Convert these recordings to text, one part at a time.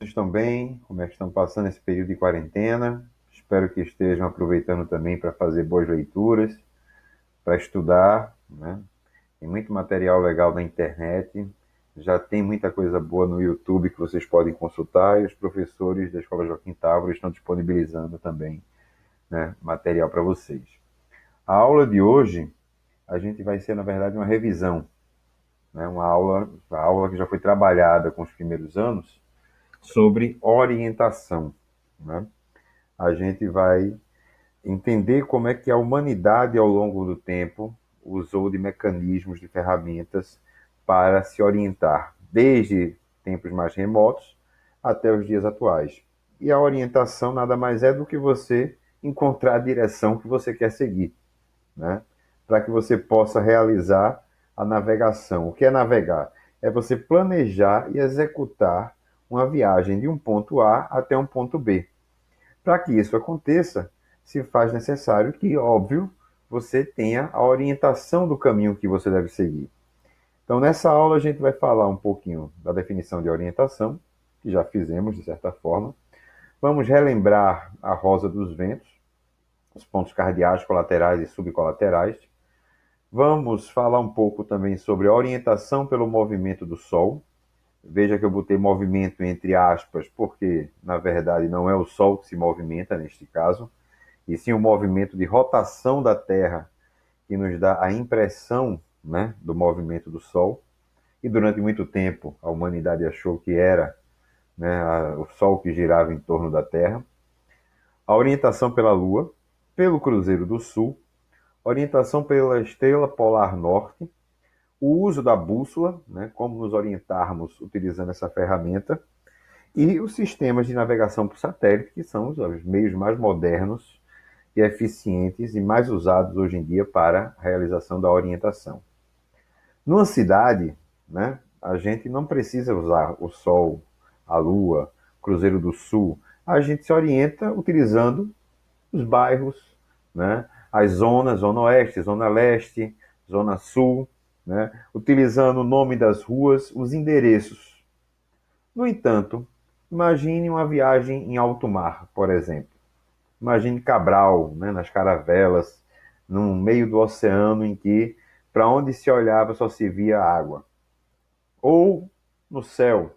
Estão bem? Como é que estão passando esse período de quarentena? Espero que estejam aproveitando também para fazer boas leituras, para estudar, né? Tem muito material legal na internet, já tem muita coisa boa no YouTube que vocês podem consultar e os professores da Escola Joaquim Távora estão disponibilizando também, né, material para vocês. A aula de hoje, a gente vai ser, na verdade, uma revisão, né? A aula que já foi trabalhada com os primeiros anos sobre orientação, né? A gente vai entender como é que a humanidade, ao longo do tempo, usou de mecanismos, de ferramentas para se orientar, desde tempos mais remotos até os dias atuais. E a orientação nada mais é do que você encontrar a direção que você quer seguir, né? Para que você possa realizar a navegação. O que é navegar? É você planejar e executar uma viagem de um ponto A até um ponto B. Para que isso aconteça, se faz necessário que, óbvio, você tenha a orientação do caminho que você deve seguir. Então, nessa aula, a gente vai falar um pouquinho da definição de orientação, que já fizemos, de certa forma. Vamos relembrar a rosa dos ventos, os pontos cardeais, colaterais e subcolaterais. Vamos falar um pouco também sobre a orientação pelo movimento do Sol. Veja que eu botei movimento entre aspas, porque, na verdade, não é o Sol que se movimenta neste caso, e sim o movimento de rotação da Terra que nos dá a impressão, né, do movimento do Sol. E durante muito tempo a humanidade achou que era, né, o Sol que girava em torno da Terra. A orientação pela Lua, pelo Cruzeiro do Sul, orientação pela Estrela Polar Norte, o uso da bússola, né, como nos orientarmos utilizando essa ferramenta, e os sistemas de navegação por satélite, que são os meios mais modernos e eficientes e mais usados hoje em dia para a realização da orientação. Numa cidade, né, a gente não precisa usar o Sol, a Lua, Cruzeiro do Sul. A gente se orienta utilizando os bairros, né, as zonas, Zona Oeste, Zona Leste, Zona Sul, né, utilizando o nome das ruas, os endereços. No entanto, imagine uma viagem em alto mar, por exemplo. Imagine Cabral, né, nas caravelas, no meio do oceano em que, para onde se olhava, só se via água. Ou no céu,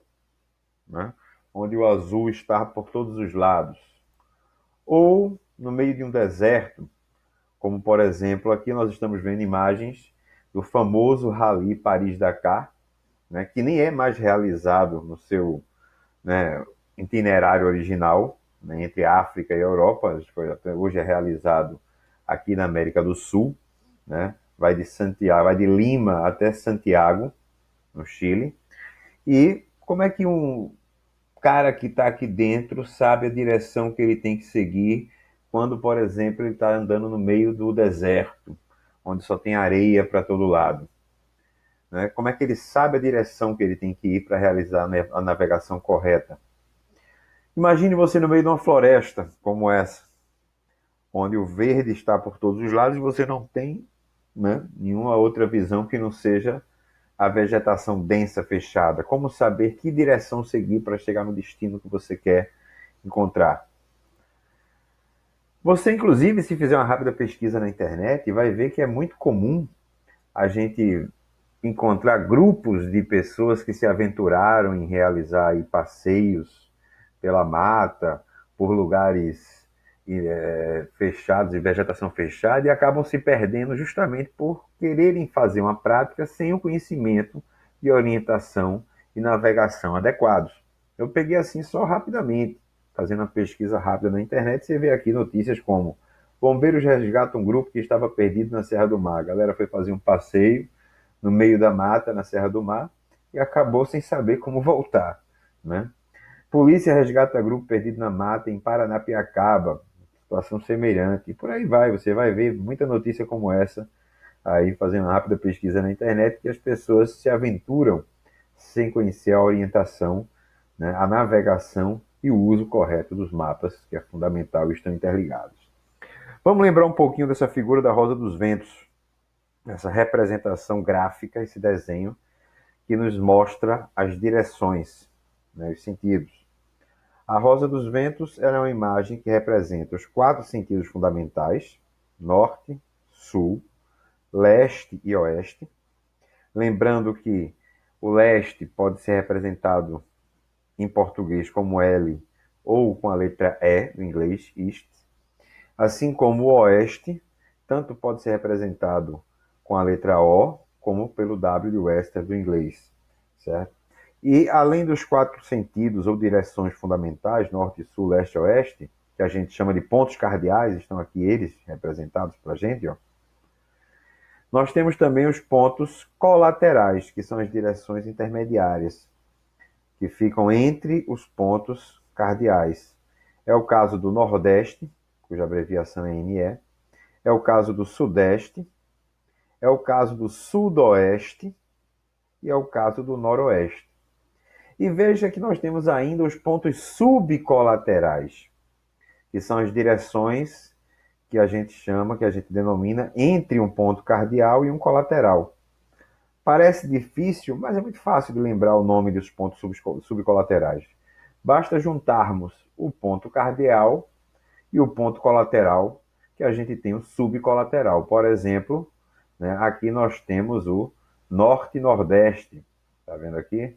né, onde o azul está por todos os lados. Ou no meio de um deserto, como por exemplo, aqui nós estamos vendo imagens do famoso Rally Paris-Dakar, né, que nem é mais realizado no seu, né, itinerário original, né, entre África e Europa. Até hoje é realizado aqui na América do Sul, né, vai de Santiago, vai de Lima até Santiago, no Chile. E como é que um cara que está aqui dentro sabe a direção que ele tem que seguir quando, por exemplo, ele está andando no meio do deserto, onde só tem areia para todo lado? Né? Como é que ele sabe a direção que ele tem que ir para realizar a navegação correta? Imagine você no meio de uma floresta como essa, onde o verde está por todos os lados e você não tem, né, nenhuma outra visão que não seja a vegetação densa, fechada. Como saber que direção seguir para chegar no destino que você quer encontrar? Você, inclusive, se fizer uma rápida pesquisa na internet, vai ver que é muito comum a gente encontrar grupos de pessoas que se aventuraram em realizar aí passeios pela mata, por lugares fechados, de vegetação fechada, e acabam se perdendo justamente por quererem fazer uma prática sem o conhecimento de orientação e navegação adequados. Eu peguei assim só rapidamente, fazendo uma pesquisa rápida na internet, você vê aqui notícias como: bombeiros resgatam um grupo que estava perdido na Serra do Mar. A galera foi fazer um passeio no meio da mata, na Serra do Mar, e acabou sem saber como voltar, né? Polícia resgata grupo perdido na mata em Paranapiacaba, situação semelhante. E por aí vai, você vai ver muita notícia como essa, aí fazendo uma rápida pesquisa na internet, que as pessoas se aventuram sem conhecer a orientação, né, a navegação e o uso correto dos mapas, que é fundamental e estão interligados. Vamos lembrar um pouquinho dessa figura da Rosa dos Ventos, essa representação gráfica, esse desenho, que nos mostra as direções, né, os sentidos. A rosa dos ventos ela é uma imagem que representa os 4 sentidos fundamentais: norte, sul, leste e oeste. Lembrando que o leste pode ser representado em português como L ou com a letra E do inglês, east, assim como o oeste, tanto pode ser representado com a letra O como pelo W de western do inglês, certo? E além dos 4 sentidos ou direções fundamentais, norte, sul, leste e oeste, que a gente chama de pontos cardeais, estão aqui eles representados para a gente, ó. Nós temos também os pontos colaterais, que são as direções intermediárias, que ficam entre os pontos cardeais. É o caso do Nordeste, cuja abreviação é NE, é o caso do Sudeste, é o caso do Sudoeste e é o caso do Noroeste. E veja que nós temos ainda os pontos subcolaterais, que são as direções que a gente chama, que a gente denomina entre um ponto cardeal e um colateral. Parece difícil, mas é muito fácil de lembrar o nome dos pontos subcolaterais. Basta juntarmos o ponto cardeal e o ponto colateral, que a gente tem o subcolateral. Por exemplo, né, aqui nós temos o norte e nordeste. Está vendo aqui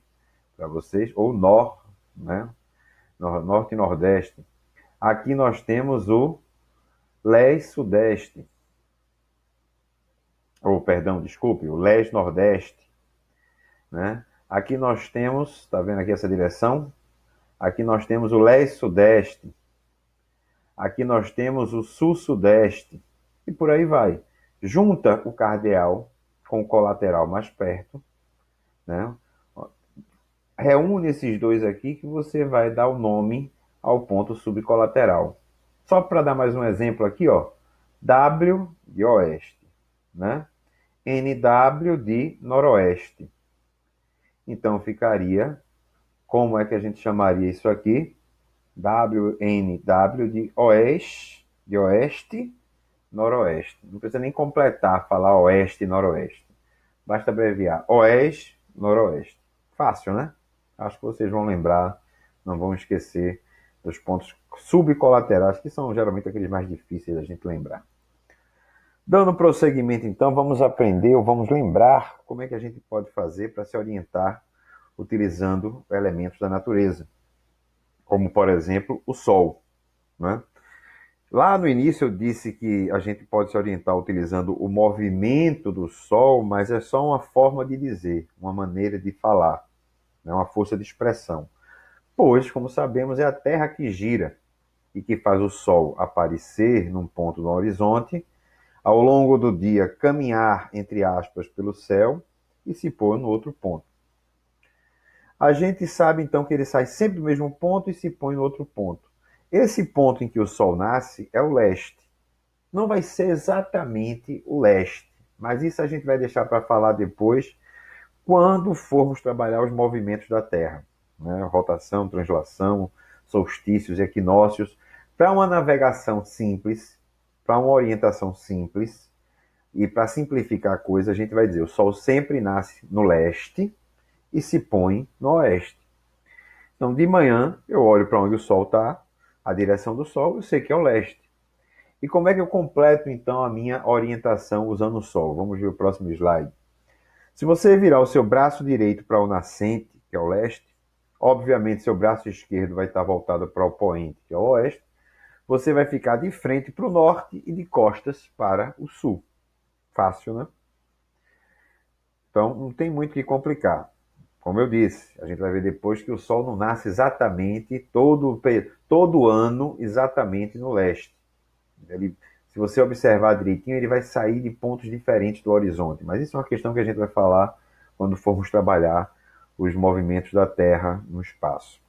para vocês? Ou nor, né? Norte e nordeste. Aqui nós temos o leste-sudeste. Ou, perdão, desculpe, o leste-nordeste. Né? Aqui nós temos, está vendo aqui essa direção? Aqui nós temos o leste-sudeste. Aqui nós temos o sul-sudeste. E por aí vai. Junta o cardeal com o colateral mais perto, né? Reúne esses dois aqui que você vai dar o nome ao ponto subcolateral. Só para dar mais um exemplo aqui, ó, W de oeste, né? NW de noroeste. Então ficaria, como é que a gente chamaria isso aqui? WNW de oeste, noroeste. Não precisa nem completar, falar oeste e noroeste. Basta abreviar oeste, noroeste. Fácil, né? Acho que vocês vão lembrar, não vão esquecer dos pontos subcolaterais, que são geralmente aqueles mais difíceis da gente lembrar. Dando prosseguimento, então, vamos aprender ou vamos lembrar como é que a gente pode fazer para se orientar utilizando elementos da natureza, como, por exemplo, o Sol, né? Lá no início eu disse que a gente pode se orientar utilizando o movimento do Sol, mas é só uma forma de dizer, uma maneira de falar, né? Uma força de expressão. Pois, como sabemos, é a Terra que gira e que faz o Sol aparecer num ponto no horizonte, ao longo do dia caminhar, entre aspas, pelo céu e se pôr no outro ponto. A gente sabe então que ele sai sempre do mesmo ponto e se põe no outro ponto. Esse ponto em que o Sol nasce é o leste. Não vai ser exatamente o leste, mas isso a gente vai deixar para falar depois, quando formos trabalhar os movimentos da Terra, né? Rotação, translação, solstícios, equinócios, para uma navegação simples, para uma orientação simples, e para simplificar a coisa, a gente vai dizer: o Sol sempre nasce no leste e se põe no oeste. Então, de manhã, eu olho para onde o Sol está, a direção do Sol, eu sei que é o leste. E como é que eu completo, então, a minha orientação usando o Sol? Vamos ver o próximo slide. Se você virar o seu braço direito para o nascente, que é o leste, obviamente seu braço esquerdo vai estar voltado para o poente, que é o oeste, você vai ficar de frente para o norte e de costas para o sul. Fácil, né? Então, não tem muito o que complicar. Como eu disse, a gente vai ver depois que o Sol não nasce exatamente todo ano, exatamente no leste. Se você observar direitinho, ele vai sair de pontos diferentes do horizonte. Mas isso é uma questão que a gente vai falar quando formos trabalhar os movimentos da Terra no espaço.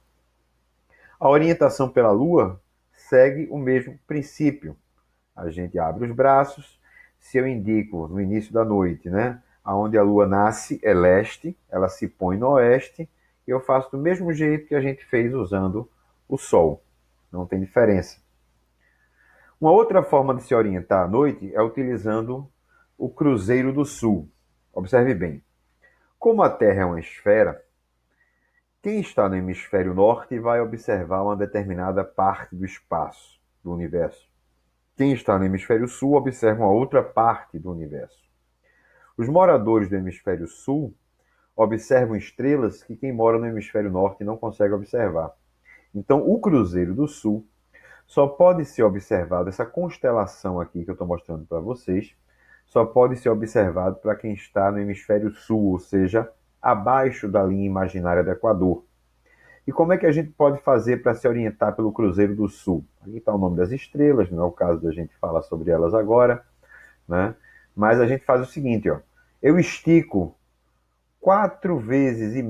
A orientação pela Lua segue o mesmo princípio. A gente abre os braços. Se eu indico no início da noite, né, aonde a Lua nasce é leste, ela se põe no oeste, e eu faço do mesmo jeito que a gente fez usando o Sol. Não tem diferença. Uma outra forma de se orientar à noite é utilizando o Cruzeiro do Sul. Observe bem. Como a Terra é uma esfera, Quem está no hemisfério norte vai observar uma determinada parte do espaço, do universo. Quem está no hemisfério sul observa uma outra parte do universo. Os moradores do hemisfério sul observam estrelas que quem mora no hemisfério norte não consegue observar. Então, o Cruzeiro do Sul só pode ser observado, essa constelação aqui que eu estou mostrando para vocês, só pode ser observado para quem está no hemisfério sul, ou seja, abaixo da linha imaginária do Equador. E como é que a gente pode fazer para se orientar pelo Cruzeiro do Sul? Aqui está o nome das estrelas, não é o caso da gente falar sobre elas agora, né? Mas a gente faz o seguinte, ó. Eu estico 4,5 vezes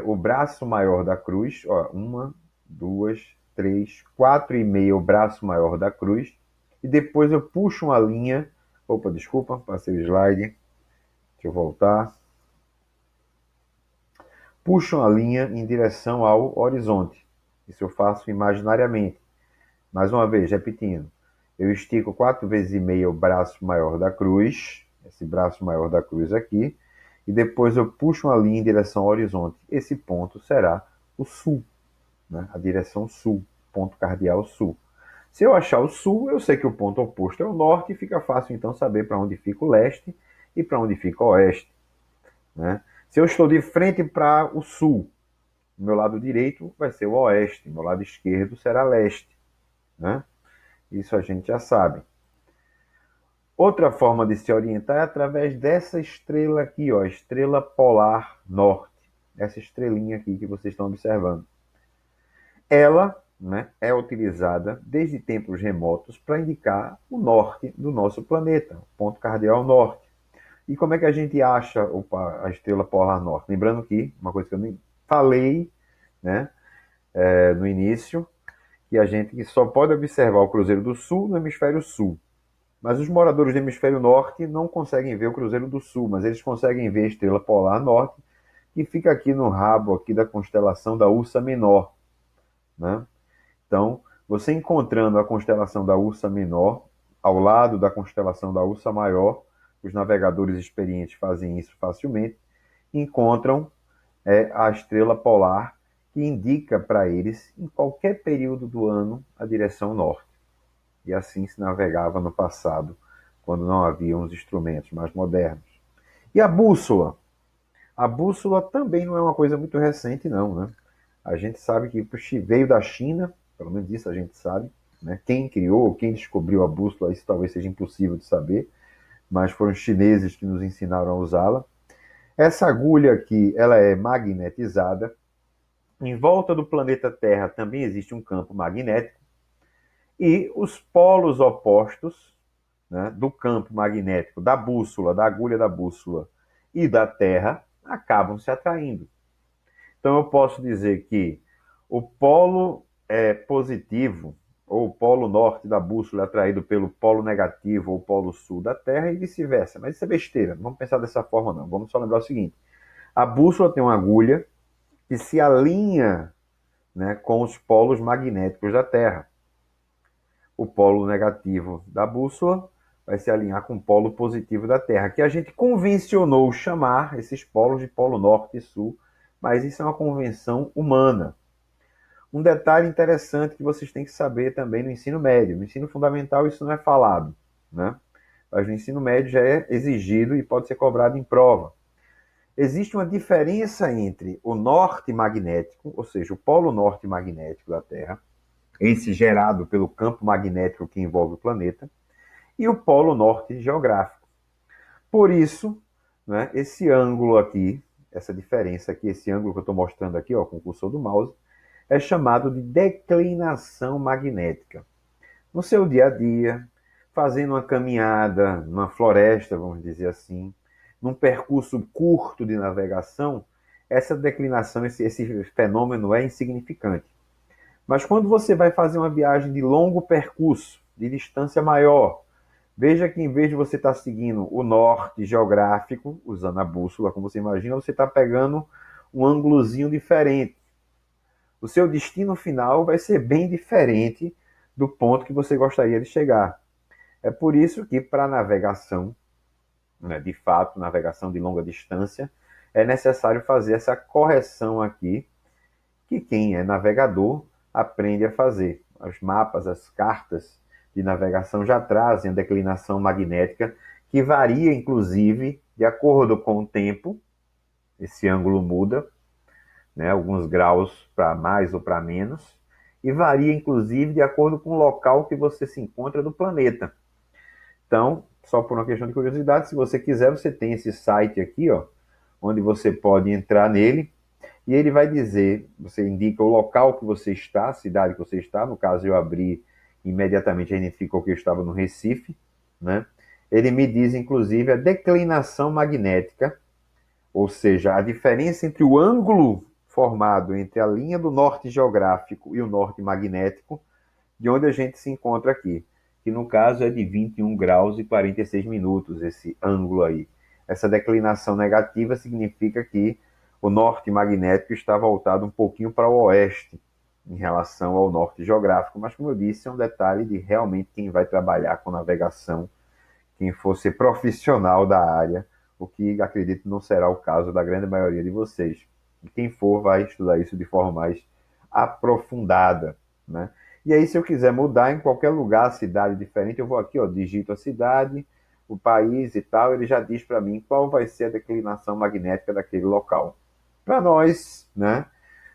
o braço maior da cruz, ó, 1, 2, 3, 4,5 o braço maior da cruz, e depois eu puxo uma linha. Opa, desculpa, passei o slide. Deixa eu voltar. Puxo uma linha em direção ao horizonte. Isso eu faço imaginariamente. Mais uma vez, repetindo. Eu estico 4,5 vezes o braço maior da cruz, esse braço maior da cruz aqui, e depois eu puxo uma linha em direção ao horizonte. Esse ponto será o sul, né? A direção sul, ponto cardeal sul. Se eu achar o sul, eu sei que o ponto oposto é o norte, e fica fácil então saber para onde fica o leste e para onde fica o oeste, né? Se eu estou de frente para o sul, o meu lado direito vai ser o oeste, meu lado esquerdo será leste, né? Isso a gente já sabe. Outra forma de se orientar é através dessa estrela aqui, ó, estrela polar norte. Essa estrelinha aqui que vocês estão observando. Ela, né, é utilizada desde tempos remotos para indicar o norte do nosso planeta, o ponto cardeal norte. E como é que a gente acha a estrela polar norte? Lembrando que, uma coisa que eu nem falei, né, no início, que a gente só pode observar o Cruzeiro do Sul no hemisfério sul. Mas os moradores do hemisfério norte não conseguem ver o Cruzeiro do Sul, mas eles conseguem ver a estrela polar norte, que fica aqui no rabo aqui da constelação da Ursa Menor, né? Então, você encontrando a constelação da Ursa Menor ao lado da constelação da Ursa Maior, os navegadores experientes fazem isso facilmente, encontram a estrela polar que indica para eles, em qualquer período do ano, a direção norte. E assim se navegava no passado, quando não haviam os instrumentos mais modernos. E a bússola? A bússola também não é uma coisa muito recente, não, né? A gente sabe que veio da China, pelo menos isso a gente sabe, né? Quem criou, quem descobriu a bússola, isso talvez seja impossível de saber, mas foram os chineses que nos ensinaram a usá-la. Essa agulha aqui, ela é magnetizada. Em volta do planeta Terra também existe um campo magnético, e os polos opostos, né, do campo magnético da bússola, da agulha da bússola e da Terra acabam se atraindo. Então eu posso dizer que o polo positivo, ou o polo norte da bússola é atraído pelo polo negativo ou polo sul da Terra e vice-versa. Mas isso é besteira, não vamos pensar dessa forma não. Vamos só lembrar o seguinte: a bússola tem uma agulha que se alinha, né, com os polos magnéticos da Terra. O polo negativo da bússola vai se alinhar com o polo positivo da Terra, que a gente convencionou chamar esses polos de polo norte e sul, mas isso é uma convenção humana. Um detalhe interessante que vocês têm que saber também no ensino médio. No ensino fundamental isso não é falado, né? Mas no ensino médio já é exigido e pode ser cobrado em prova. Existe uma diferença entre o norte magnético, ou seja, o polo norte magnético da Terra, esse gerado pelo campo magnético que envolve o planeta, e o polo norte geográfico. Por isso, né, esse ângulo aqui, essa diferença aqui, esse ângulo que eu estou mostrando aqui, ó, com o cursor do mouse, é chamado de declinação magnética. No seu dia a dia, fazendo uma caminhada numa floresta, vamos dizer assim, num percurso curto de navegação, essa declinação, esse fenômeno é insignificante. Mas quando você vai fazer uma viagem de longo percurso, de distância maior, veja que em vez de você estar seguindo o norte geográfico, usando a bússola, como você imagina, você está pegando um ângulozinho diferente. O seu destino final vai ser bem diferente do ponto que você gostaria de chegar. É por isso que para navegação, né, de fato, navegação de longa distância, é necessário fazer essa correção aqui que quem é navegador aprende a fazer. Os mapas, as cartas de navegação já trazem a declinação magnética, que varia, inclusive, de acordo com o tempo. Esse ângulo muda, né, alguns graus para mais ou para menos, e varia, inclusive, de acordo com o local que você se encontra do planeta. Então, só por uma questão de curiosidade, se você quiser, você tem esse site aqui, ó, onde você pode entrar nele e ele vai dizer, você indica o local que você está, a cidade que você está. No caso, eu abri imediatamente, identificou que eu estava no Recife, né? Ele me diz, inclusive, a declinação magnética, ou seja, a diferença entre o ângulo formado entre a linha do norte geográfico e o norte magnético, de onde a gente se encontra aqui, que no caso é de 21 graus e 46 minutos, esse ângulo aí. Essa declinação negativa significa que o norte magnético está voltado um pouquinho para o oeste, em relação ao norte geográfico, mas como eu disse, é um detalhe de realmente quem vai trabalhar com navegação, quem for ser profissional da área, o que acredito não será o caso da grande maioria de vocês. E quem for vai estudar isso de forma mais aprofundada, né? E aí, se eu quiser mudar em qualquer lugar, cidade diferente, eu vou aqui, ó, digito a cidade, o país e tal, ele já diz para mim qual vai ser a declinação magnética daquele local. Para nós, né,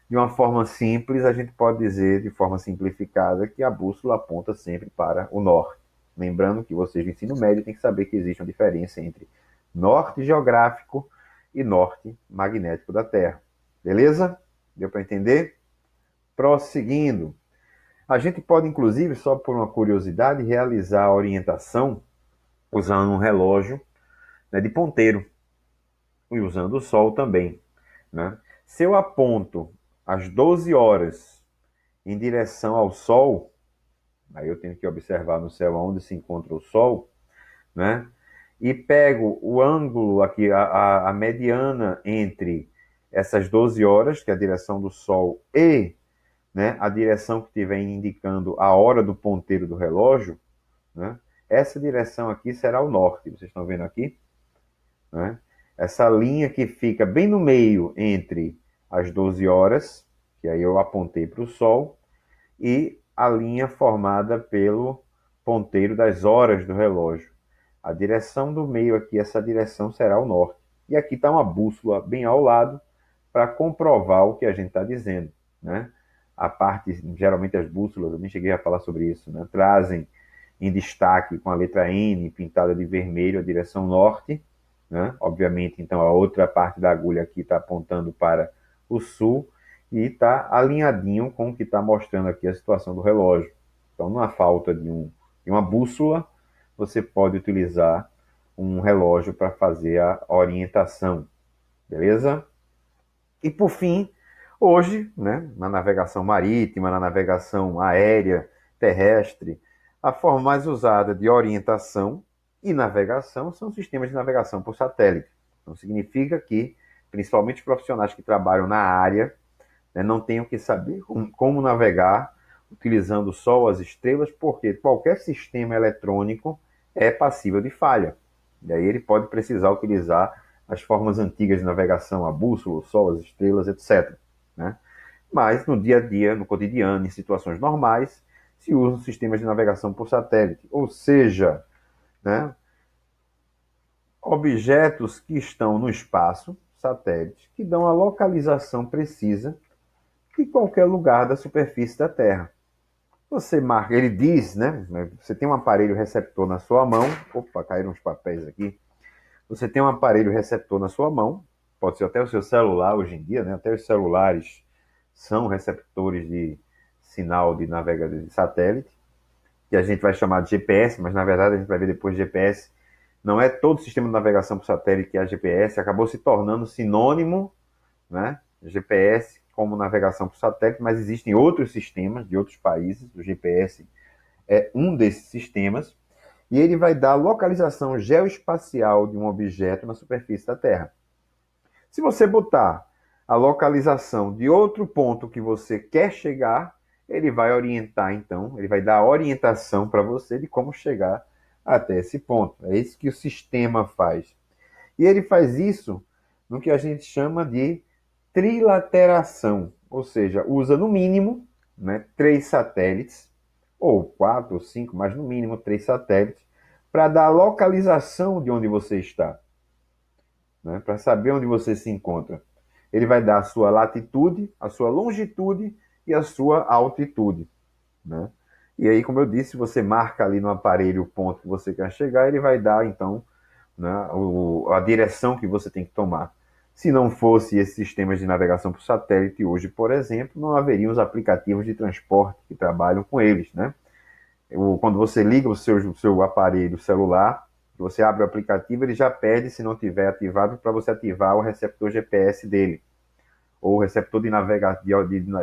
de uma forma simples, a gente pode dizer, de forma simplificada, que a bússola aponta sempre para o norte. Lembrando que vocês do ensino médio têm que saber que existe uma diferença entre norte geográfico e norte magnético da Terra. Beleza? Deu para entender? Prosseguindo. A gente pode, inclusive, só por uma curiosidade, realizar a orientação usando um relógio, né, de ponteiro e usando o Sol também, né? Se eu aponto às 12 horas em direção ao Sol, aí eu tenho que observar no céu onde se encontra o Sol, né? E pego o ângulo aqui, a mediana entre essas 12 horas, que é a direção do Sol, e, né, a direção que estiver indicando a hora do ponteiro do relógio, né? Essa direção aqui será o norte, vocês estão vendo aqui? Né? Essa linha que fica bem no meio entre as 12 horas, que aí eu apontei para o Sol, e a linha formada pelo ponteiro das horas do relógio. A direção do meio aqui, essa direção será o norte. E aqui está uma bússola bem ao lado para comprovar o que a gente está dizendo, né? A parte, geralmente as bússolas, eu nem cheguei a falar sobre isso, né? Trazem em destaque com a letra N pintada de vermelho a direção norte, né? Obviamente, então a outra parte da agulha aqui está apontando para o sul e está alinhadinho com o que está mostrando aqui a situação do relógio. Então, na falta de uma bússola, você pode utilizar um relógio para fazer a orientação, beleza? E por fim, hoje, né, na navegação marítima, na navegação aérea, terrestre, a forma mais usada de orientação e navegação são sistemas de navegação por satélite. Então significa que, principalmente os profissionais que trabalham na área, né, não tenham que saber como navegar utilizando o Sol, as estrelas, porque qualquer sistema eletrônico é passível de falha. E aí ele pode precisar utilizar as formas antigas de navegação, a bússola, o Sol, as estrelas, etc. Né? Mas no dia a dia, no cotidiano, em situações normais, se usam sistemas de navegação por satélite, ou seja, né, objetos que estão no espaço, satélites, que dão a localização precisa de qualquer lugar da superfície da Terra. Você marca, ele diz, né? Você tem um aparelho receptor na sua mão. Opa, caíram uns papéis aqui. Você tem um aparelho receptor na sua mão, pode ser até o seu celular hoje em dia, né? Até os celulares são receptores de sinal de navegador de satélite, que a gente vai chamar de GPS, mas na verdade a gente vai ver depois de GPS. Não é todo sistema de navegação por satélite que é GPS, acabou se tornando sinônimo, né? GPS como navegação por satélite, mas existem outros sistemas de outros países, o GPS é um desses sistemas, e ele vai dar a localização geoespacial de um objeto na superfície da Terra. Se você botar a localização de outro ponto que você quer chegar, ele vai orientar, então, ele vai dar a orientação para você de como chegar até esse ponto. É isso que o sistema faz. E ele faz isso no que a gente chama de trilateração. ou seja, usa no mínimo, né, 3 satélites, ou 4 ou 5, mas no mínimo 3 satélites, para dar a localização de onde você está, né, para saber onde você se encontra. Ele vai dar a sua latitude, a sua longitude e a sua altitude, né? E aí, como eu disse, você marca ali no aparelho o ponto que você quer chegar, ele vai dar, então, né, a direção que você tem que tomar. Se não fosse esses sistemas de navegação por satélite, hoje, por exemplo, não haveriam os aplicativos de transporte que trabalham com eles, né? Quando você liga o seu aparelho celular, você abre o aplicativo, ele já pede, se não tiver ativado, para você ativar o receptor GPS dele, ou o receptor de,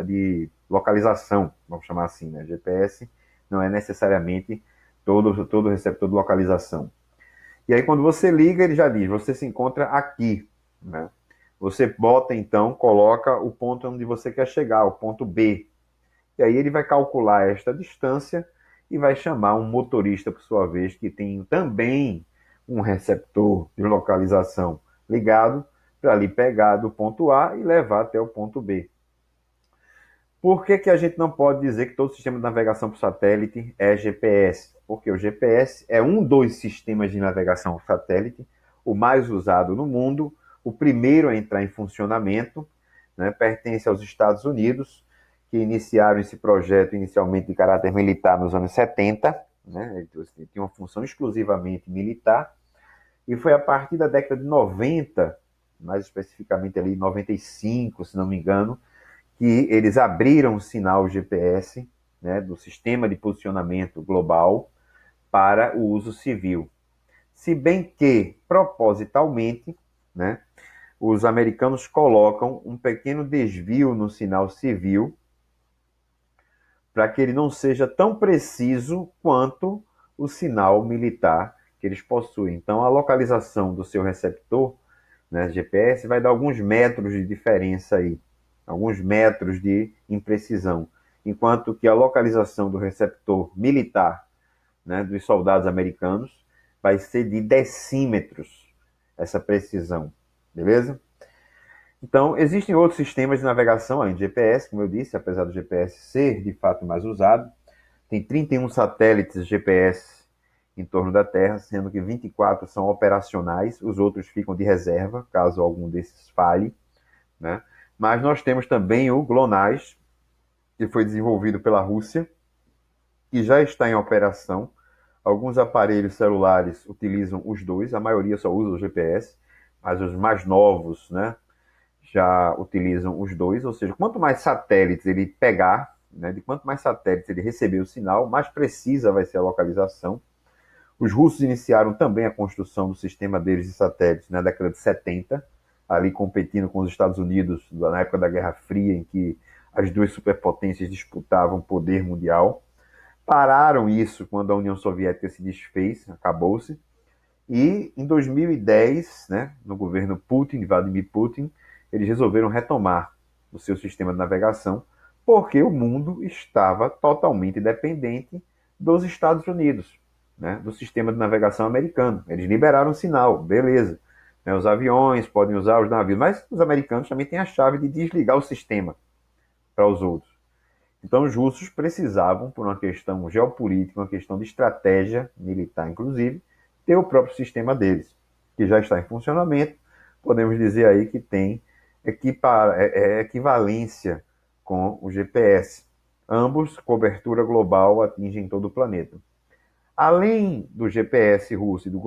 de localização, vamos chamar assim, né? GPS não é necessariamente todo receptor de localização. E aí, quando você liga, ele já diz: você se encontra aqui, né? Você bota, então, coloca o ponto onde você quer chegar, o ponto B. E aí ele vai calcular esta distância e vai chamar um motorista, por sua vez, que tem também um receptor de localização ligado, para ali pegar do ponto A e levar até o ponto B. Por que, que a gente não pode dizer que todo sistema de navegação por satélite é GPS? Porque o GPS é um dos sistemas de navegação por satélite, o mais usado no mundo, o primeiro a entrar em funcionamento, né, pertence aos Estados Unidos, que iniciaram esse projeto inicialmente de caráter militar nos anos 70, né, tinha uma função exclusivamente militar, e foi a partir da década de 90, mais especificamente ali 95, se não me engano, que eles abriram o sinal GPS, né, do sistema de posicionamento global para o uso civil. Se bem que, propositalmente, né, os americanos colocam um pequeno desvio no sinal civil para que ele não seja tão preciso quanto o sinal militar que eles possuem. Então, a localização do seu receptor, né, GPS, vai dar alguns metros de diferença aí, alguns metros de imprecisão, enquanto que a localização do receptor militar, né, dos soldados americanos, vai ser de decímetros essa precisão, beleza? Então, existem outros sistemas de navegação além do GPS, como eu disse, apesar do GPS ser de fato mais usado. Tem 31 satélites GPS em torno da Terra, sendo que 24 são operacionais, os outros ficam de reserva, caso algum desses falhe, né? Mas nós temos também o GLONASS, que foi desenvolvido pela Rússia, que já está em operação. Alguns aparelhos celulares utilizam os dois, a maioria só usa o GPS, mas os mais novos, né, já utilizam os dois, ou seja, quanto mais satélites ele pegar, né, de quanto mais satélites ele receber o sinal, mais precisa vai ser a localização. Os russos iniciaram também a construção do sistema deles de satélites na década de 70, ali competindo com os Estados Unidos na época da Guerra Fria, em que as duas superpotências disputavam o poder mundial. Pararam isso quando a União Soviética se desfez, acabou-se. E em 2010, né, no governo Putin, de Vladimir Putin, eles resolveram retomar o seu sistema de navegação, porque o mundo estava totalmente dependente dos Estados Unidos, né, do sistema de navegação americano. Eles liberaram o sinal, beleza. Né, os aviões podem usar os navios, mas os americanos também têm a chave de desligar o sistema para os outros. Então, os russos precisavam, por uma questão geopolítica, uma questão de estratégia militar, inclusive, ter o próprio sistema deles, que já está em funcionamento. Podemos dizer aí que tem equivalência com o GPS. Ambos, cobertura global, atingem todo o planeta. Além do GPS russo e do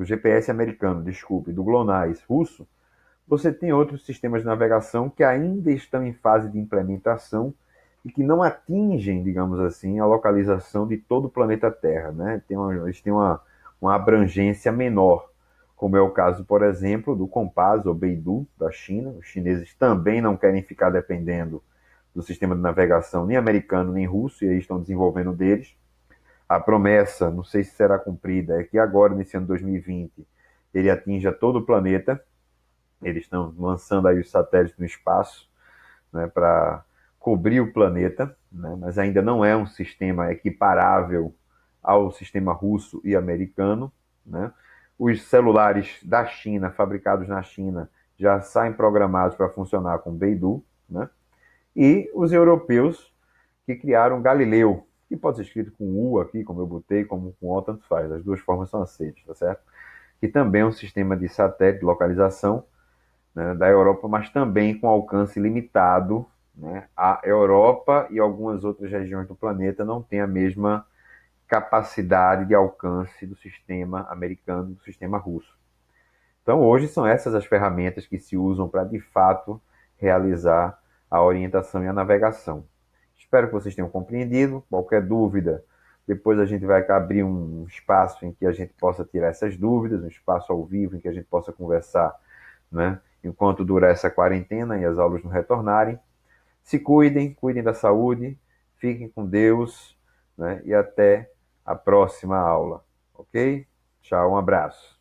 GPS americano, desculpe, do GLONASS russo, você tem outros sistemas de navegação que ainda estão em fase de implementação e que não atingem, digamos assim, a localização de todo o planeta Terra, né? Eles têm uma abrangência menor, como é o caso, por exemplo, do Compass ou Beidou da China. Os chineses também não querem ficar dependendo do sistema de navegação nem americano nem russo, e aí estão desenvolvendo deles. A promessa, não sei se será cumprida, é que agora, nesse ano 2020, ele atinja todo o planeta. Eles estão lançando aí os satélites no espaço, né, para cobrir o planeta, né, mas ainda não é um sistema equiparável ao sistema russo e americano, né. Os celulares da China, fabricados na China, já saem programados para funcionar com Beidou, né? E os europeus que criaram Galileu, que pode ser escrito com U aqui, como eu botei, como com O, tanto faz, as duas formas são aceitas, tá certo? Que também é um sistema de satélite de localização, né, da Europa, mas também com alcance limitado, né? A Europa e algumas outras regiões do planeta não têm a mesma capacidade de alcance do sistema americano, do sistema russo. Então, hoje são essas as ferramentas que se usam para, de fato, realizar a orientação e a navegação. Espero que vocês tenham compreendido. Qualquer dúvida, depois a gente vai abrir um espaço em que a gente possa tirar essas dúvidas, um espaço ao vivo em que a gente possa conversar, né? Enquanto durar essa quarentena e as aulas não retornarem. Se cuidem, cuidem da saúde, fiquem com Deus, né? E até a próxima aula, ok? Tchau, um abraço.